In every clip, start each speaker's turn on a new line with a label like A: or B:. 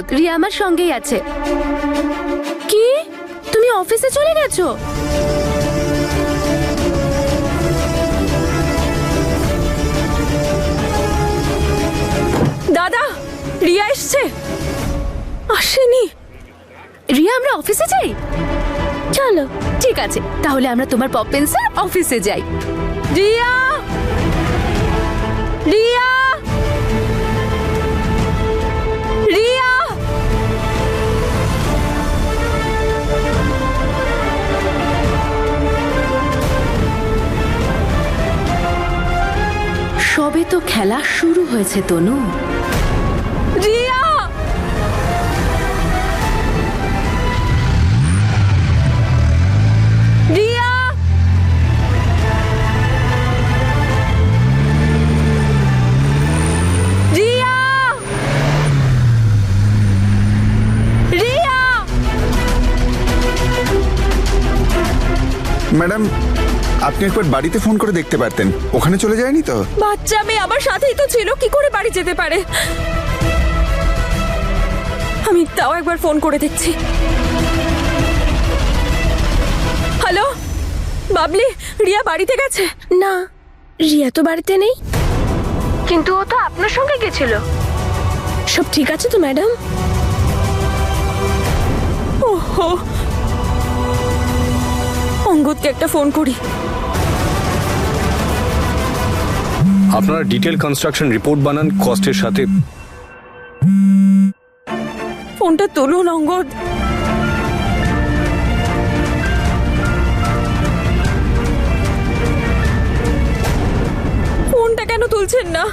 A: অঙ্গদ, রিয়া আমার সঙ্গেই আছে। কি, তুমি অফিসে চলে গেছো?
B: দাদা, রিয়া এসছে। আসেনি।
A: রিয়া, আমরা অফিসে যাই? চলো, ঠিক আছে, তাহলে আমরা তোমার পপেন্সের অফিসে যাই।
B: রিয়া, রিয়া, রিয়া।
A: সবে তো খেলা শুরু হয়েছে তনু।
B: রিয়া, রিয়া, রিয়া, রিয়া।
C: ম্যাডাম, আপনি একবার বাড়িতে ফোন করে দেখতে পারতেন, ওখানে চলে যায়নি তো?
B: বাচ্চা মেয়ে আমার সাথেই তো ছিল, কি করে বাড়ি যেতে পারে? আমি তাও একবার ফোন করে দেখছি। হ্যালো বাবলি, রিয়া বাড়িতে গেছে?
A: না, রিয়া তো বাড়িতে নেই। কিন্তু ও তো আপনার সঙ্গে গেছিল। সব ঠিক আছে তো ম্যাডাম?
B: ওহো, অঙ্গদকে একটা ফোন করি।
D: আপনারা ডিটেল কনস্ট্রাকশন রিপোর্ট বানান কস্টের সাথে।
B: ফোনটা তুলুন অঙ্গদ। ফোনটা কেন তুলছেন না?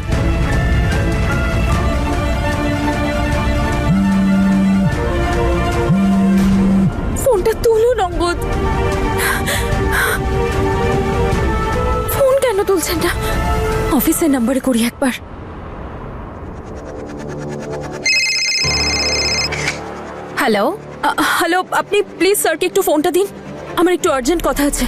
B: ফোনটা তুলুন অঙ্গদ। ফোন কেন তুলছেন না? অফিসের নাম্বারে করি একবার।
A: হ্যালো।
B: হ্যালো, আপনি প্লিজ স্যারকে একটু ফোনটা দিন, আমার একটু আর্জেন্ট কথা আছে।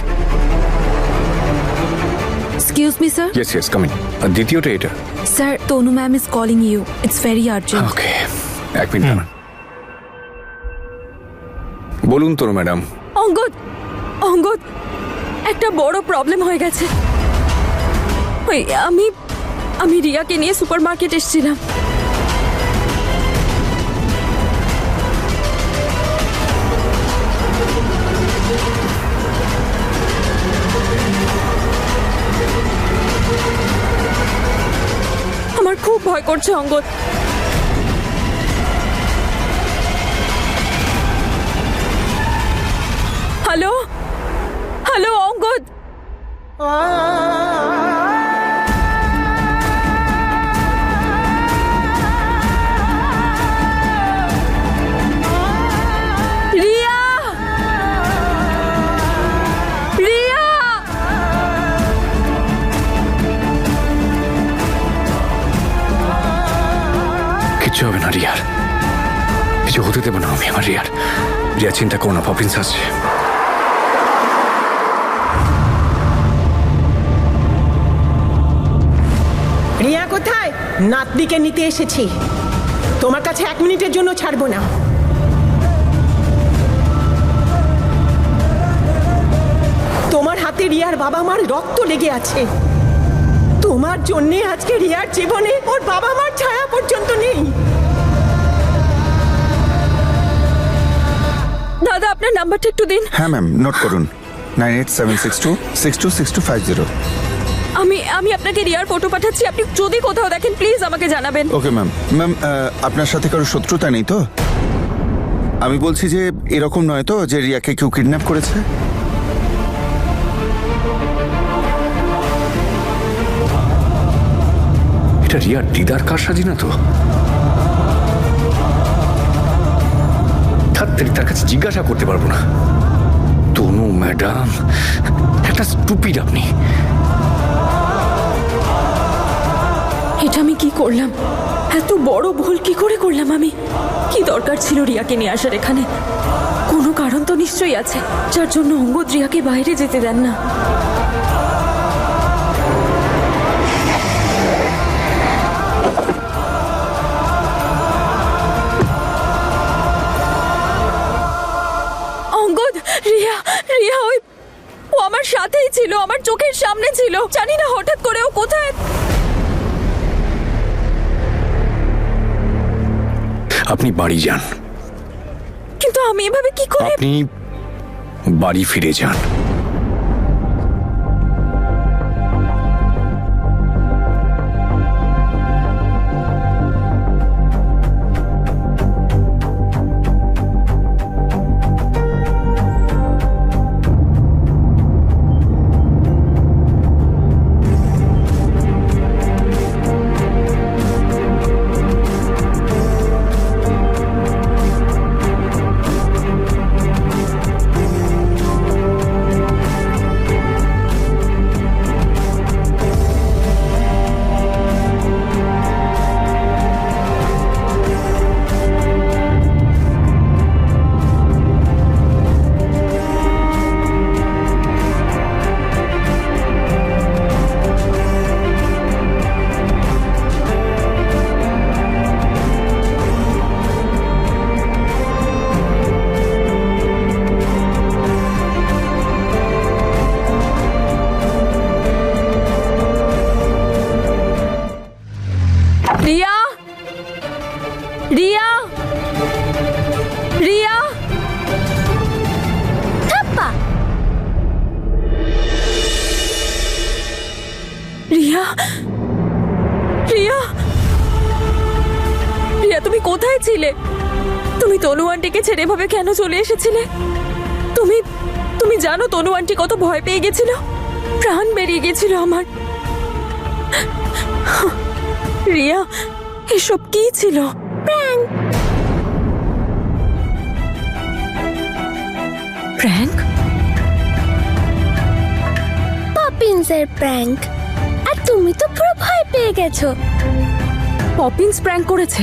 A: Excuse me sir.
D: Yes yes, coming. আর দ্বিতীয়টা এটা।
A: Sir, Tanu ma'am is calling you, it's very urgent.
D: Okay, এক মিনিট দাঁড়ান। বলুন তো ম্যাডাম।
B: অঙ্গদ, অঙ্গদ, একটা বড় প্রবলেম হয়ে গেছে। ওই আমি রিয়াকে নিয়ে সুপার মার্কেট এসেছিলাম। আমার খুব ভয় করছে অঙ্গদ। Hello, hello Angad. রিয়া, রিয়া।
D: কিচ্ছু হবে না রিয়ার, কিছু হতে দেবো না আমি আমার রিয়ার। রিয়া চিন্তা করো না, পপিন্স আসছে।
E: রিয়া কোথায়? নাতনিকে নিতে এসেছি, তোমার কাছে 1 মিনিটের জন্য ছাড়বো না। তোমার হাতে রিয়ার বাবা মার রক্ত লেগে আছে। তোমার জন্যে আজকে রিয়ার জীবনে ওর বাবা মার ছায়া পর্যন্ত নেই।
B: দাদা, আপনার নাম্বারটা একটু দিন।
C: হ্যাঁ ম্যাম, নোট করুন, 9876262650।
B: আমি আপনাকে রিয়ার ফটো পাঠাচ্ছি, আপনি যদি কোথাও দেখেন প্লিজ আমাকে জানাবেন।
C: Okay ma'am. ম্যাম, আপনার সাথে কারো শত্রুতা নেই তো? আমি বলছি যে এরকম নয় তো যে রিয়াকে কেউ কিডন্যাপ করেছে?
D: এটা রিয়ার দিদার কারসাজি না তো? তার কাছে জিজ্ঞাসা করতে পারবো না। তনু ম্যাডাম, একটা স্টুপিড আপনি।
B: এটা আমি কি করলাম? এত বড় ভুল কি করে করলাম আমি? কি দরকার ছিল রিয়াকে নিয়ে আসার এখানে? কোনো কারণ তো নিশ্চয়ই আছে যার জন্য অঙ্গদ রিয়াকে বাইরে যেতে দেন না। জানি না হঠাৎ করে ও কোথায়।
D: আপনি বাড়ি যান।
B: কিন্তু আমি এভাবে কি করে?
D: আপনি বাড়ি ফিরে যান।
B: রিয়া, রিয়া, রিয়া,
A: থাপ্পা।
B: রিয়া, রিয়া, রিয়া, তুমি কোথায় ছিলে? তুমি তনু আন্টিকে ছেড়ে এভাবে কেন চলে এসেছিলে? তুমি তুমি জানো তনু আন্টি কত ভয় পেয়ে গেছিল, প্রাণ বেরিয়ে গেছিল আমার। রিয়া, এসব কি ছিল?
A: প্র্যাঙ্ক।
B: প্র্যাঙ্ক?
A: পপিন্সের প্র্যাঙ্ক। আর তুমি তো পুরো ভয় পেয়ে গেছো।
B: পপিন্স প্র্যাঙ্ক করেছে?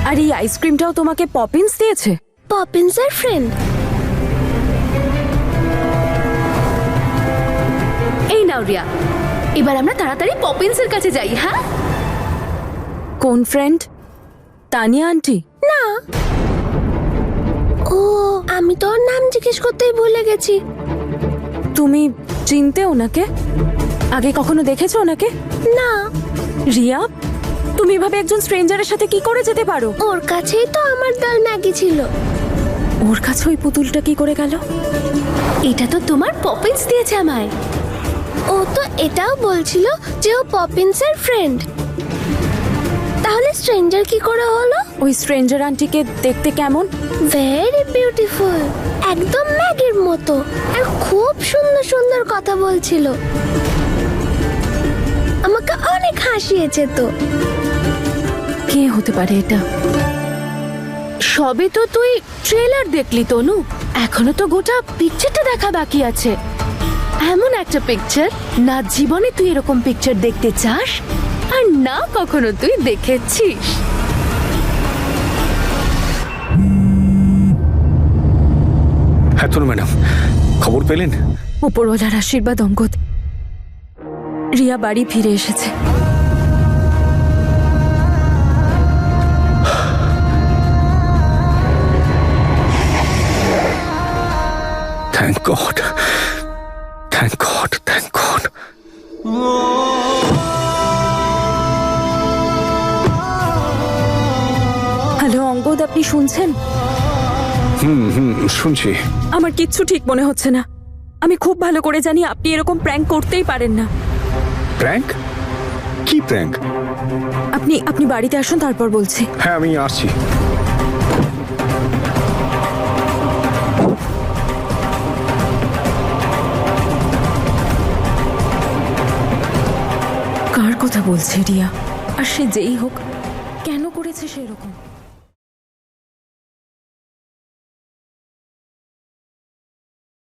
B: আর এই আইসক্রিমটাও তোমাকে পপিন্স দিয়েছে?
A: পপিন্সের ফ্রেন্ড।
F: এই নাও রিয়া, এবার আমরা তাড়াতাড়ি পপিন্সের কাছে যাই। হ্যাঁ,
B: কোন ফ্রেন্ড? তানিয়া আন্টি?
A: না, ও আমি তো ওর নাম জিজ্ঞেস করতেই ভুলে গেছি।
B: তুমি চিনতে ওনাকে? আগে কখনো দেখেছো ওনাকে?
A: না।
B: রিয়া, তুমি এভাবে একজন স্ট্রেঞ্জারের সাথে কি করে যেতে পারো?
A: ওর কাছেই তো আমার দল ম্যাগি ছিল।
B: ওর কাছে ওই পুতুলটা কি করে গেল?
F: এটা তো তোমার পপিন্স দিয়েছে আমায়।
A: ও তো এটাও বলছিল যে ও পপিন্সের ফ্রেন্ড। তাহলে স্ট্রেঞ্জার কি করে হলো?
B: ওই স্ট্রেঞ্জার আন্টিকে দেখতে কেমন?
A: ভেরি বিউটিফুল, একদম ম্যাগির মতো, আর খুব সুন্দর সুন্দর কথা বলছিল। আমাকে অনেক হাসিয়েছে। তো
B: কে হতে পারে এটা?
F: সবে তো তুই ট্রেলার দেখলি তনু, এখনো তো গোটা পিকচারটা দেখা বাকি আছে। এমন একটা পিকচার, না জীবনে তুই এরকম পিকচার দেখতে চাস, আর না কখনো তুই দেখেছিস।
D: হ্যাঁ তনু ম্যাডাম, খবর পেলেন?
B: উপরওয়ালার আশীর্বাদ অঙ্গদ, রিয়া বাড়ি ফিরে এসেছে।
D: Thank god, thank god, thank god.
B: Hello Angad, আপনি শুনছেন?
D: শুনছি।
B: আমার কিচ্ছু ঠিক মনে হচ্ছে না। আমি খুব ভালো করে জানি আপনি এরকম প্র্যাঙ্ক করতেই পারেন না।
D: প্র্যাঙ্ক? কি প্র্যাঙ্ক?
B: আপনি আপনি বাড়িতে আসুন, তারপর বলছি।
D: হ্যাঁ আমি আসছি।
B: কার কথা বলছে রিয়া? আর সে যেই হোক, কেন করেছে সেরকম?